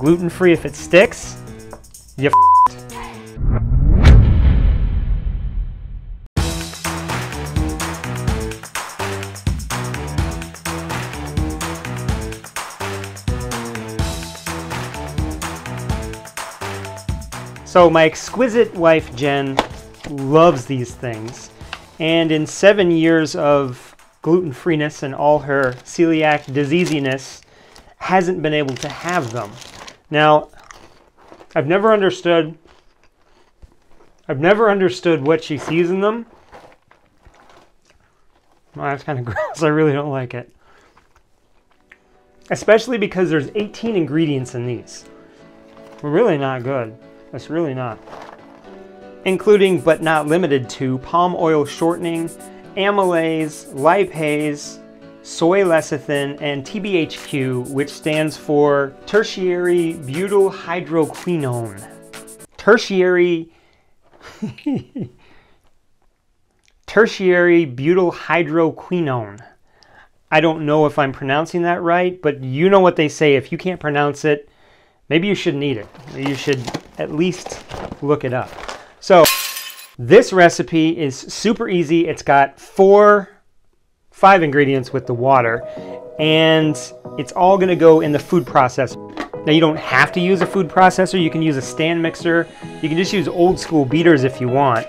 gluten free if it sticks, you So my exquisite wife, Jen, loves these things. And in 7 years of gluten-freeness and all her celiac diseasiness, hasn't been able to have them. Now, I've never understood what she sees in them. Well, that's kind of gross. I really don't like it. Especially because there's 18 ingredients in these. Really not good. It's really not. Including, but not limited to, palm oil shortening, amylase, lipase, soy lecithin, and TBHQ, which stands for tertiary butyl hydroquinone. Tertiary butyl hydroquinone. I don't know if I'm pronouncing that right, but you know what they say. If you can't pronounce it, maybe you shouldn't eat it. You should at least look it up. So this recipe is super easy. It's got 5 ingredients with the water, and it's all gonna go in the food processor. Now you don't have to use a food processor. You can use a stand mixer. You can just use old school beaters if you want.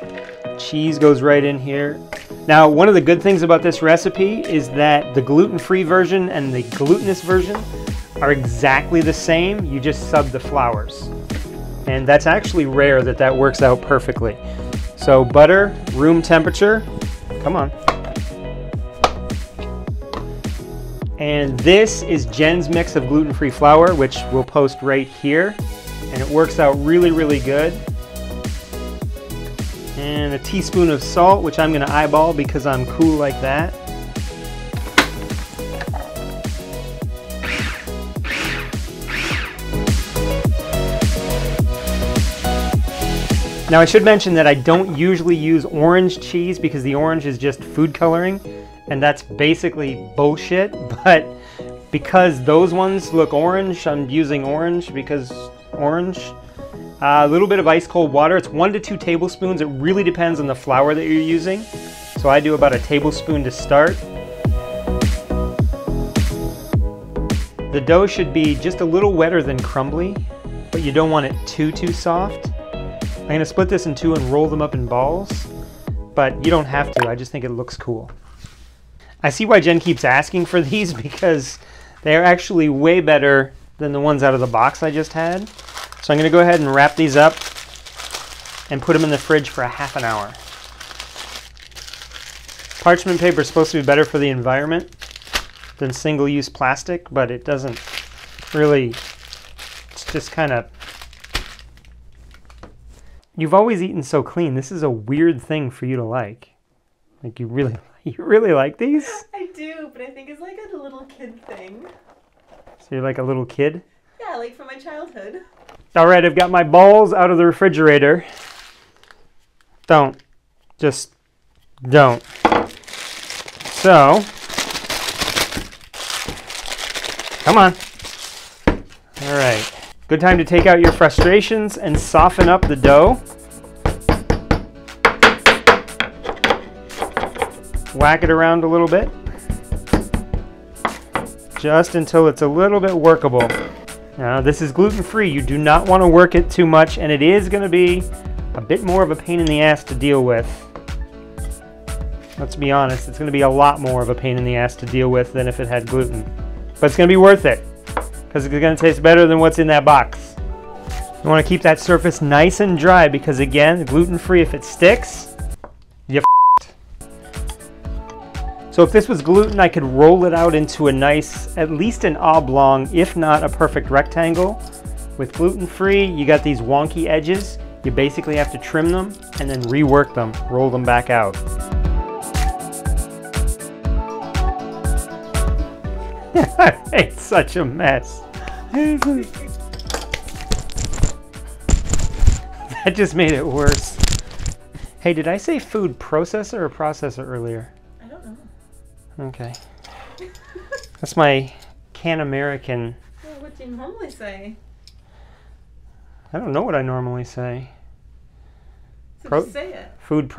Cheese goes right in here. Now, one of the good things about this recipe is that the gluten-free version and the glutinous version are exactly the same. You just sub the flours. And that's actually rare that works out perfectly. So butter, room temperature, come on. And this is Jen's mix of gluten-free flour, which we'll post right here. And it works out really, really good. And a teaspoon of salt, which I'm gonna eyeball because I'm cool like that. Now I should mention that I don't usually use orange cheese because the orange is just food coloring, and that's basically bullshit, but because those ones look orange, I'm using orange because orange. A little bit of ice cold water. It's 1 to 2 tablespoons. It really depends on the flour that you're using. So I do about a tablespoon to start. The dough should be just a little wetter than crumbly, but you don't want it too soft. I'm gonna split this in 2 and roll them up in balls, but you don't have to. I just think it looks cool. I see why Jen keeps asking for these because they're actually way better than the ones out of the box I just had. So I'm gonna go ahead and wrap these up and put them in the fridge for a ½ an hour. Parchment paper is supposed to be better for the environment than single-use plastic, but it doesn't really, it's just kind of, you've always eaten so clean. This is a weird thing for you to like. Like you really like these? I do, but I think it's like a little kid thing. So you're like a little kid? Yeah, like from my childhood. All right, I've got my balls out of the refrigerator. Just don't. So, come on. All right, good time to take out your frustrations and soften up the dough. Whack it around a little bit, just until it's a little bit workable. Now, this is gluten-free. You do not want to work it too much, and it is going to be a bit more of a pain in the ass to deal with. Let's be honest, it's going to be a lot more of a pain in the ass to deal with than if it had gluten. But it's going to be worth it, because it's going to taste better than what's in that box. You want to keep that surface nice and dry, because again, gluten-free, if it sticks, you f***ed. So if this was gluten, I could roll it out into a nice, at least an oblong, if not a perfect rectangle. With gluten-free, you got these wonky edges. You basically have to trim them and then rework them, roll them back out. It's such a mess. That just made it worse. Hey, did I say food processor or processor earlier? I don't know. Okay. That's my Can American. Well, what do you normally say? I don't know what I normally say. So just say it. Food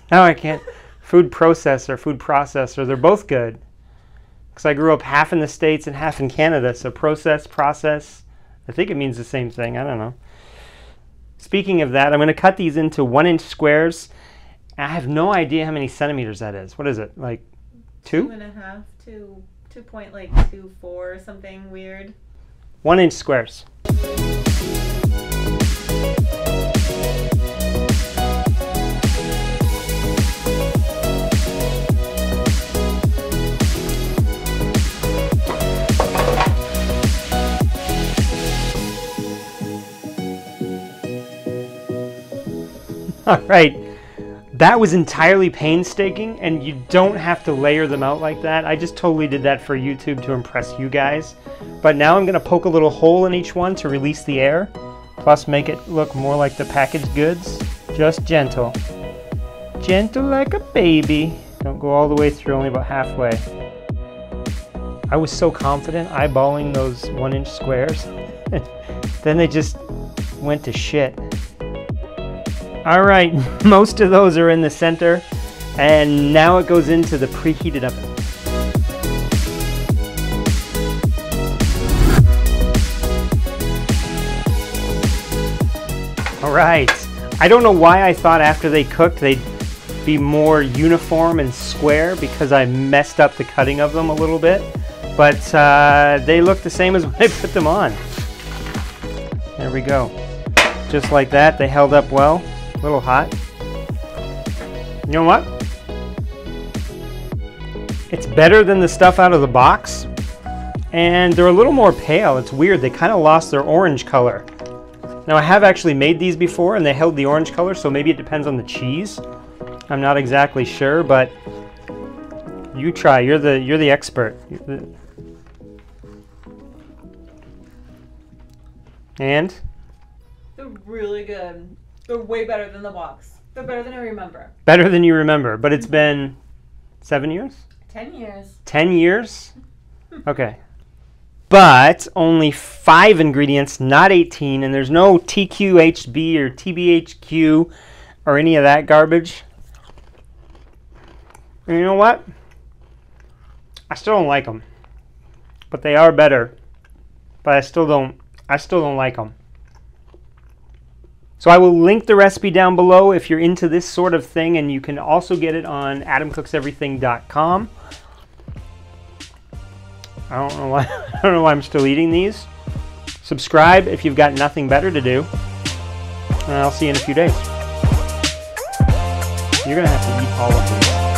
no, I can't. Food processor. They're both good. Because I grew up half in the States and half in Canada. So process. I think it means the same thing. I don't know. Speaking of that, I'm going to cut these into 1-inch squares. I have no idea how many centimeters that is. What is it? Like 2? 2.5 to 2.24, something weird. 1-inch squares. All right, that was entirely painstaking, and you don't have to layer them out like that. I just totally did that for YouTube to impress you guys. But now I'm gonna poke a little hole in each one to release the air, plus make it look more like the packaged goods. Just gentle. Gentle like a baby. Don't go all the way through, only about halfway. I was so confident eyeballing those 1-inch squares. Then they just went to shit. All right, most of those are in the center, and now it goes into the preheated oven. All right, I don't know why I thought after they cooked they'd be more uniform and square, because I messed up the cutting of them a little bit, but they look the same as when I put them on. There we go. Just like that, they held up well. A little hot. You know what? It's better than the stuff out of the box, and they're a little more pale. It's weird, they kind of lost their orange color. Now I have actually made these before and they held the orange color, so maybe it depends on the cheese. I'm not exactly sure, but you try. You're the expert. And They're really good. They're way better than the box. They're better than I remember. better than you remember, but it's been 7 years? 10 years. 10 years? Okay. But only 5 ingredients, not 18, and there's no TQHB or TBHQ or any of that garbage. And you know what? I still don't like them. But they are better. But I still don't like them. So I will link the recipe down below if you're into this sort of thing, and you can also get it on adamcookseverything.com. I don't know why I'm still eating these. Subscribe if you've got nothing better to do. And I'll see you in a few days. You're gonna have to eat all of these.